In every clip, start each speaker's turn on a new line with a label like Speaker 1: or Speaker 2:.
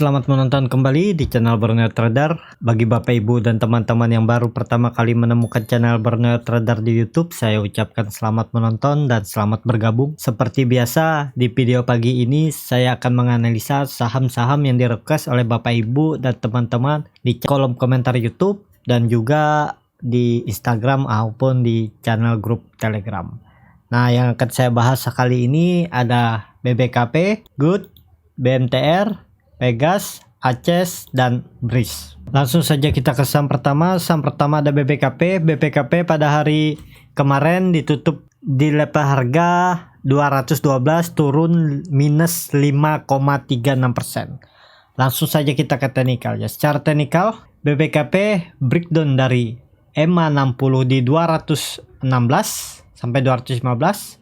Speaker 1: Selamat menonton kembali di channel Borneo Trader. Bagi Bapak Ibu dan teman-teman yang baru pertama kali menemukan channel Borneo Trader di YouTube, saya ucapkan selamat menonton dan selamat bergabung. Seperti biasa, di video pagi ini saya akan menganalisa saham-saham yang direquest oleh Bapak Ibu dan teman-teman di kolom komentar YouTube dan juga di Instagram maupun di channel grup Telegram. Nah, yang akan saya bahas kali ini ada BBKP, GOOD, BMTR, Pegas, Aces, dan BRIS. Langsung saja kita ke saham pertama. Saham pertama ada BBKP. BBKP pada hari kemarin ditutup di level harga 212, turun minus 5,36%. Langsung saja kita ke teknikal ya. Secara teknikal, BBKP breakdown dari EMA 60 di 216 sampai 215.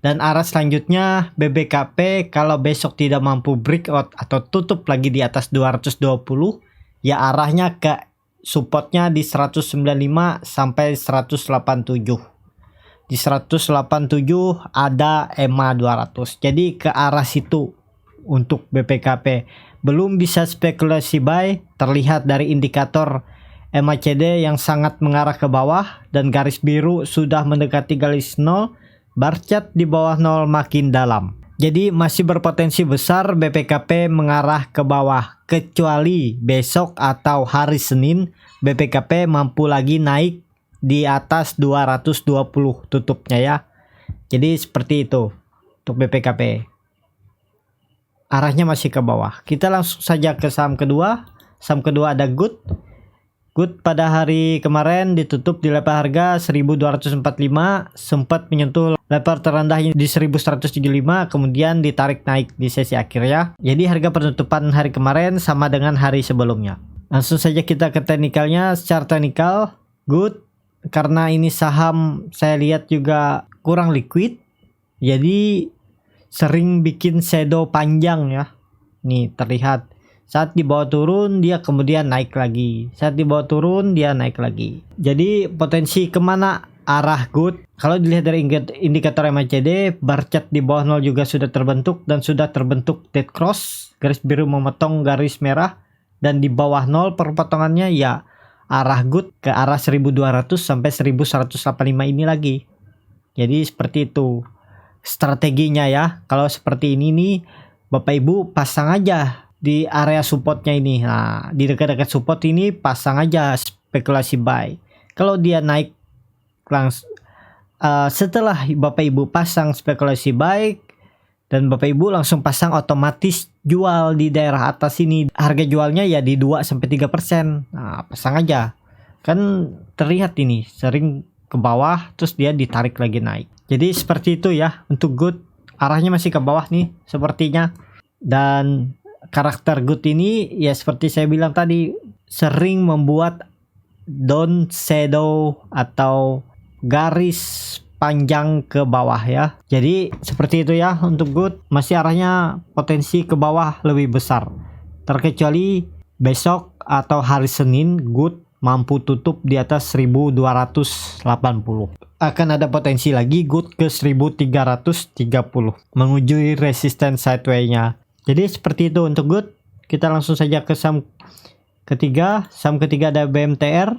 Speaker 1: Dan arah selanjutnya BBKP kalau besok tidak mampu breakout atau tutup lagi di atas 220, ya arahnya ke supportnya di 195 sampai 187. Di 187 ada EMA 200. Jadi ke arah situ untuk BBKP. Belum bisa spekulasi buy, terlihat dari indikator MACD yang sangat mengarah ke bawah dan garis biru sudah mendekati garis 0. Bar chart di bawah 0 makin dalam. Jadi masih berpotensi besar BPKP mengarah ke bawah, kecuali besok atau hari Senin BPKP mampu lagi naik di atas 220 tutupnya ya. Jadi seperti itu untuk BPKP. Arahnya masih ke bawah. Kita langsung saja ke saham kedua. Saham kedua ada GOOD. GOOD pada hari kemarin ditutup di level harga 1245, sempat menyentuh level terendahnya di 1175, kemudian ditarik naik di sesi akhir ya. Jadi harga penutupan hari kemarin sama dengan hari sebelumnya. Langsung saja kita ke teknikalnya. Secara teknikal GOOD, karena ini saham saya lihat juga kurang liquid, jadi sering bikin shadow panjang ya. Nih terlihat. Saat di bawah turun dia kemudian naik lagi. Saat di bawah turun dia naik lagi. Jadi potensi kemana arah GOOD? Kalau dilihat dari indikator MACD, bar chart di bawah 0 juga sudah terbentuk dan sudah terbentuk dead cross, garis biru memotong garis merah, dan di bawah 0 perpotongannya ya arah GOOD ke arah 1200 sampai 1185 ini lagi. Jadi seperti itu strateginya ya. Kalau seperti ini nih Bapak Ibu pasang aja di area supportnya ini. Nah, di dekat-dekat support ini pasang aja spekulasi buy. Kalau dia naik langsung setelah Bapak Ibu pasang spekulasi buy dan Bapak Ibu langsung pasang otomatis jual di daerah atas ini. Harga jualnya ya di 2 sampai 3%. Nah, pasang aja. Kan terlihat ini sering ke bawah terus dia ditarik lagi naik. Jadi seperti itu ya untuk GOOD. Arahnya masih ke bawah nih sepertinya. Dan karakter GOOD ini ya seperti saya bilang tadi sering membuat down shadow atau garis panjang ke bawah ya. Jadi seperti itu ya untuk GOOD, masih arahnya potensi ke bawah lebih besar. Terkecuali besok atau hari Senin GOOD mampu tutup di atas 1280. Akan ada potensi lagi GOOD ke 1330 menguji resistance sideway-nya. Jadi seperti itu untuk GOOD. Kita langsung saja ke saham ketiga. Saham ketiga ada BMTR.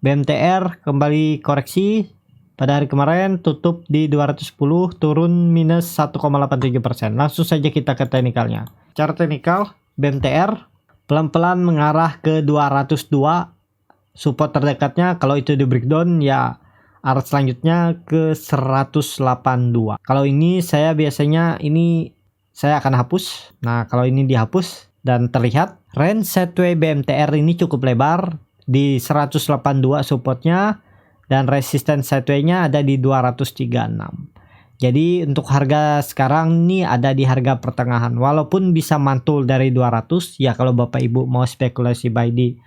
Speaker 1: BMTR kembali koreksi. Pada hari kemarin tutup di 210, turun minus 1,87%. Langsung saja kita ke teknikalnya. Cara teknikal BMTR pelan-pelan mengarah ke 202. Support terdekatnya kalau itu di breakdown ya arah selanjutnya ke 182. Kalau ini saya biasanya saya akan hapus. Nah, kalau ini dihapus dan terlihat range sideway BMTR ini cukup lebar di 182 supportnya dan resistance sideway-nya ada di 236. Jadi untuk harga sekarang ini ada di harga pertengahan. Walaupun bisa mantul dari 200 ya, kalau Bapak Ibu mau spekulasi buy di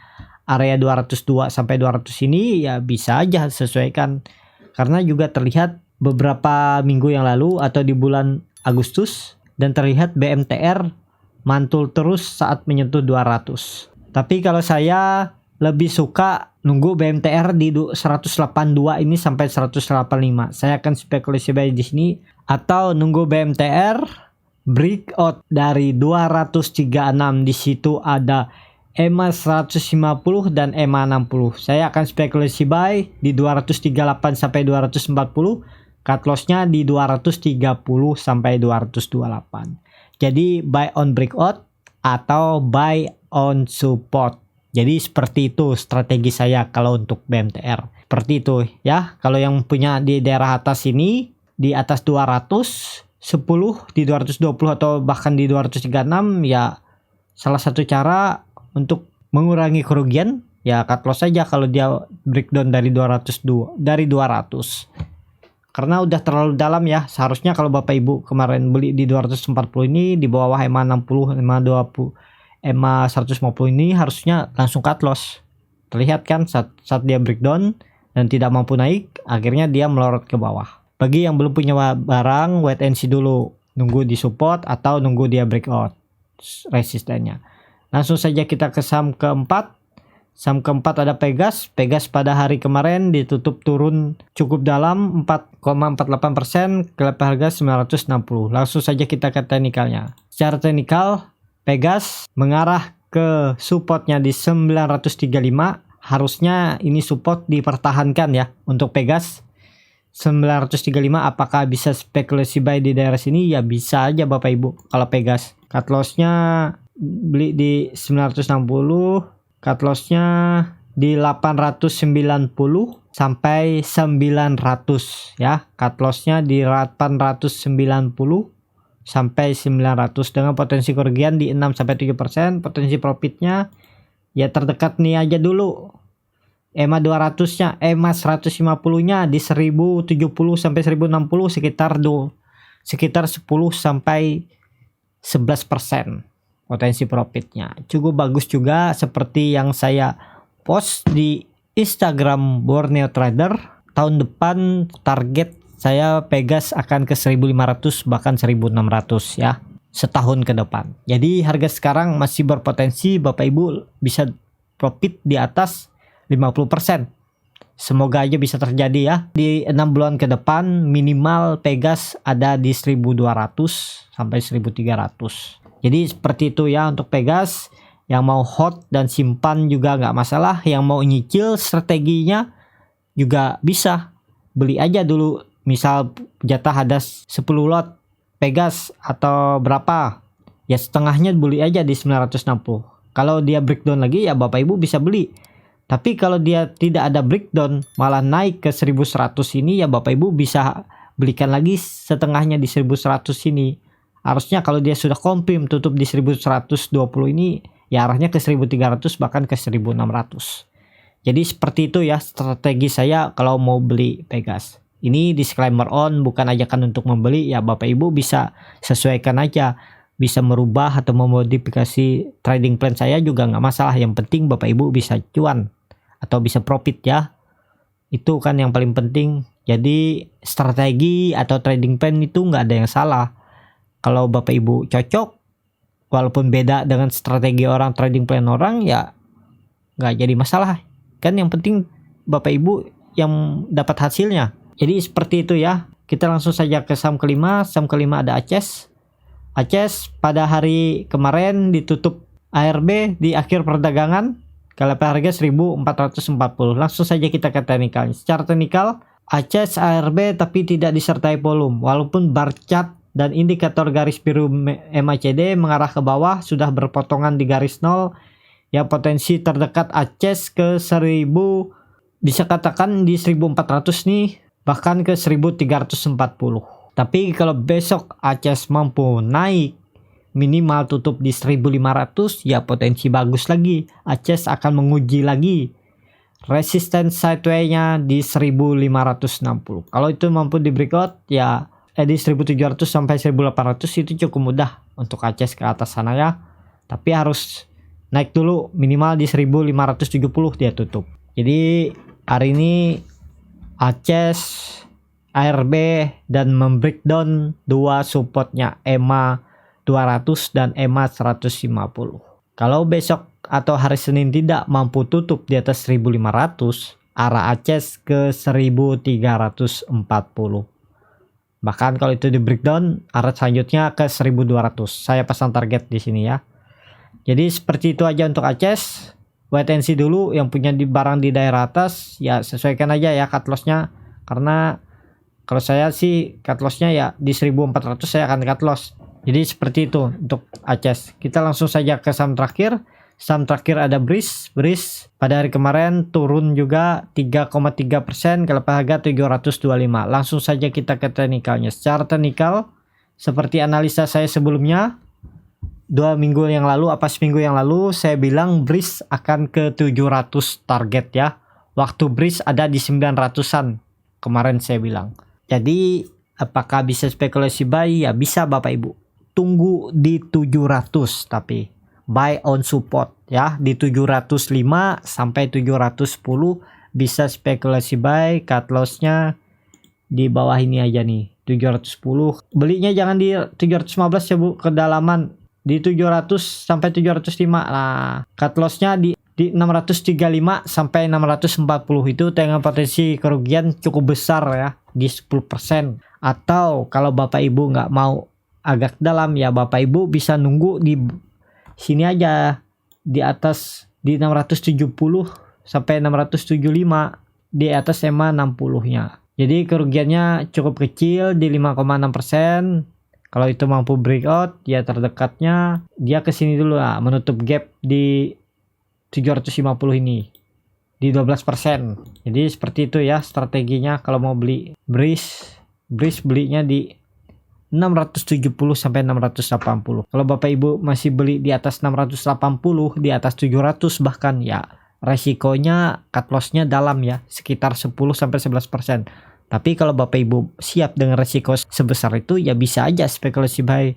Speaker 1: area 202 sampai 200 ini ya bisa aja sesuaikan. Karena juga terlihat beberapa minggu yang lalu atau di bulan Agustus dan terlihat BMTR mantul terus saat menyentuh 200. Tapi kalau saya lebih suka nunggu BMTR di 182 ini sampai 185. Saya akan spekulasi buy di sini atau nunggu BMTR breakout dari 236, di situ ada EMA 150 dan EMA 60. Saya akan spekulasi buy di 238 sampai 240, cut loss-nya di 230 sampai 228. Jadi buy on breakout atau buy on support. Jadi seperti itu strategi saya kalau untuk BMTR. Seperti itu ya. Kalau yang punya di daerah atas ini, di atas 210, di 220 atau bahkan di 236, ya salah satu cara untuk mengurangi kerugian ya cut loss saja kalau dia breakdown dari 200, karena udah terlalu dalam ya. Seharusnya kalau Bapak Ibu kemarin beli di 240 ini, di bawah EMA 60, EMA 20, EMA 150 ini harusnya langsung cut loss. Terlihat kan saat dia breakdown dan tidak mampu naik, akhirnya dia melorot ke bawah. Bagi yang belum punya barang, wait and see dulu, nunggu di support atau nunggu dia breakout resistennya. Langsung saja kita ke saham keempat. Saham keempat ada Pegas. Pegas pada hari kemarin ditutup turun cukup dalam 4,48%, ke level harga 960. Langsung saja kita ke teknikalnya. Secara teknikal, Pegas mengarah ke supportnya di 935. Harusnya ini support dipertahankan ya untuk Pegas. 935, apakah bisa spekulasi buy di daerah sini? Ya bisa aja Bapak Ibu kalau Pegas. Cut loss-nya beli di 960, cut loss-nya di 890 sampai 900 ya. Cut loss-nya di 890 sampai 900 dengan potensi kerugian di 6 sampai 7%. Potensi profitnya ya terdekat nih aja dulu. EMA 200-nya, EMA 150-nya di 1070 sampai 1060, sekitar 10 sampai 11% potensi profitnya. Cukup bagus juga seperti yang saya post di Instagram Borneo Trader. Tahun depan target saya Pegas akan ke 1500 bahkan 1600 ya, setahun ke depan. Jadi harga sekarang masih berpotensi Bapak Ibu bisa profit di atas 50%. Semoga aja bisa terjadi ya. Di 6 bulan ke depan minimal Pegas ada di 1200 sampai 1300. Jadi seperti itu ya untuk Pegas. Yang mau hot dan simpan juga nggak masalah. Yang mau nyicil strateginya juga bisa. Beli aja dulu. Misal jatah ada 10 lot Pegas atau berapa, ya setengahnya beli aja di 960. Kalau dia breakdown lagi ya Bapak Ibu bisa beli. Tapi kalau dia tidak ada breakdown malah naik ke 1100 ini, ya Bapak Ibu bisa belikan lagi setengahnya di 1100 ini. Harusnya kalau dia sudah confirm tutup di 1120 ini, ya arahnya ke 1300 bahkan ke 1600. Jadi seperti itu ya strategi saya kalau mau beli Pegas. Ini disclaimer on, bukan ajakan untuk membeli ya. Bapak Ibu bisa sesuaikan aja, bisa merubah atau memodifikasi trading plan saya juga nggak masalah. Yang penting Bapak Ibu bisa cuan atau bisa profit ya. Itu kan yang paling penting. Jadi strategi atau trading plan itu nggak ada yang salah. Kalau Bapak Ibu cocok, walaupun beda dengan strategi orang, trading plan orang, ya nggak jadi masalah. Kan yang penting Bapak Ibu yang dapat hasilnya. Jadi seperti itu ya. Kita langsung saja ke saham kelima. Saham kelima ada Aces. Aces pada hari kemarin ditutup ARB di akhir perdagangan ke level harga 1440. Langsung saja kita ke teknikal. Secara teknikal Aces ARB tapi tidak disertai volume. Walaupun bar chart dan indikator garis biru MACD mengarah ke bawah sudah berpotongan di garis 0. Ya potensi terdekat Aces ke 1000, bisa katakan di 1400 nih, bahkan ke 1340. Tapi kalau besok Aces mampu naik minimal tutup di 1500, ya potensi bagus lagi. Aces akan menguji lagi resistance sideway-nya di 1560. Kalau itu mampu di breakout ya di 1700 sampai 1800 itu cukup mudah untuk Aces ke atas sana ya. Tapi harus naik dulu minimal di 1570 dia tutup. Jadi hari ini Aces, ARB dan membreakdown dua supportnya EMA 200 dan EMA 150. Kalau besok atau hari Senin tidak mampu tutup di atas 1500, arah Aces ke 1340. Bahkan kalau itu di breakdown, arah selanjutnya ke 1200. Saya pasang target di sini ya. Jadi seperti itu aja untuk ACES. Wait and see dulu, yang punya di barang di daerah atas ya sesuaikan aja ya cut loss-nya, karena kalau saya sih cut loss-nya ya di 1400 saya akan cut loss. Jadi seperti itu untuk ACES. Kita langsung saja ke saham terakhir. Saham terakhir ada BRIS. BRIS pada hari kemarin turun juga 3,3%, kalau harga 725. Langsung saja kita ke teknikalnya. Secara teknikal seperti analisa saya sebelumnya 2 minggu yang lalu, seminggu yang lalu saya bilang BRIS akan ke 700 target ya. Waktu BRIS ada di 900-an kemarin saya bilang. Jadi apakah bisa spekulasi buy? Ya bisa Bapak Ibu. Tunggu di 700, tapi buy on support ya di 705 sampai 710 bisa spekulasi buy. Cut loss-nya di bawah ini aja nih 710. Belinya jangan di 715 ya Bu, kedalaman di 700 sampai 705. Nah, cut loss-nya di 635 sampai 640 itu dengan potensi kerugian cukup besar ya, di 10%. Atau kalau Bapak Ibu nggak mau agak dalam ya, Bapak Ibu bisa nunggu di sini aja di atas di 670 sampai 675 di atas EMA 60-nya. Jadi kerugiannya cukup kecil di 5,6%. Kalau itu mampu breakout ya terdekatnya dia ke sini dulu lah, menutup gap di 750 ini di 12%. Jadi seperti itu ya strateginya kalau mau beli BRIS belinya di 670 sampai 680. Kalau Bapak Ibu masih beli di atas 680, di atas 700 bahkan ya resikonya cut loss-nya dalam ya, sekitar 10 sampai 11%. Tapi kalau Bapak Ibu siap dengan resiko sebesar itu ya bisa aja spekulasi buy.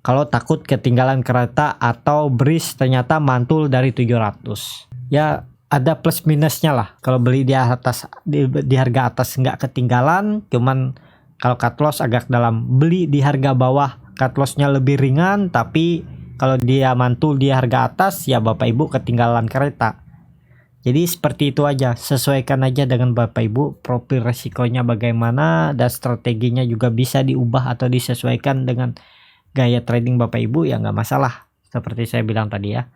Speaker 1: Kalau takut ketinggalan kereta atau BRIS ternyata mantul dari 700. Ya ada plus minusnya lah. Kalau beli di atas di harga atas nggak ketinggalan, cuman kalau cut loss agak dalam. Beli di harga bawah cut loss-nya lebih ringan, tapi kalau dia mantul di harga atas ya Bapak Ibu ketinggalan kereta. Jadi seperti itu aja, sesuaikan aja dengan Bapak Ibu profil resikonya bagaimana, dan strateginya juga bisa diubah atau disesuaikan dengan gaya trading Bapak Ibu ya nggak masalah, seperti saya bilang tadi ya.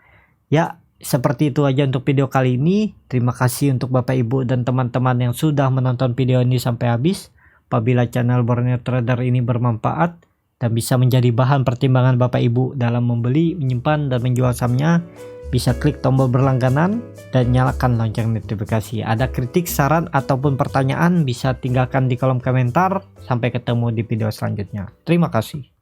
Speaker 1: Ya seperti itu aja untuk video kali ini. Terima kasih untuk Bapak Ibu dan teman-teman yang sudah menonton video ini sampai habis. Apabila channel Borneo Trader ini bermanfaat dan bisa menjadi bahan pertimbangan Bapak Ibu dalam membeli, menyimpan, dan menjual sahamnya, bisa klik tombol berlangganan dan nyalakan lonceng notifikasi. Ada kritik, saran, ataupun pertanyaan bisa tinggalkan di kolom komentar. Sampai ketemu di video selanjutnya. Terima kasih.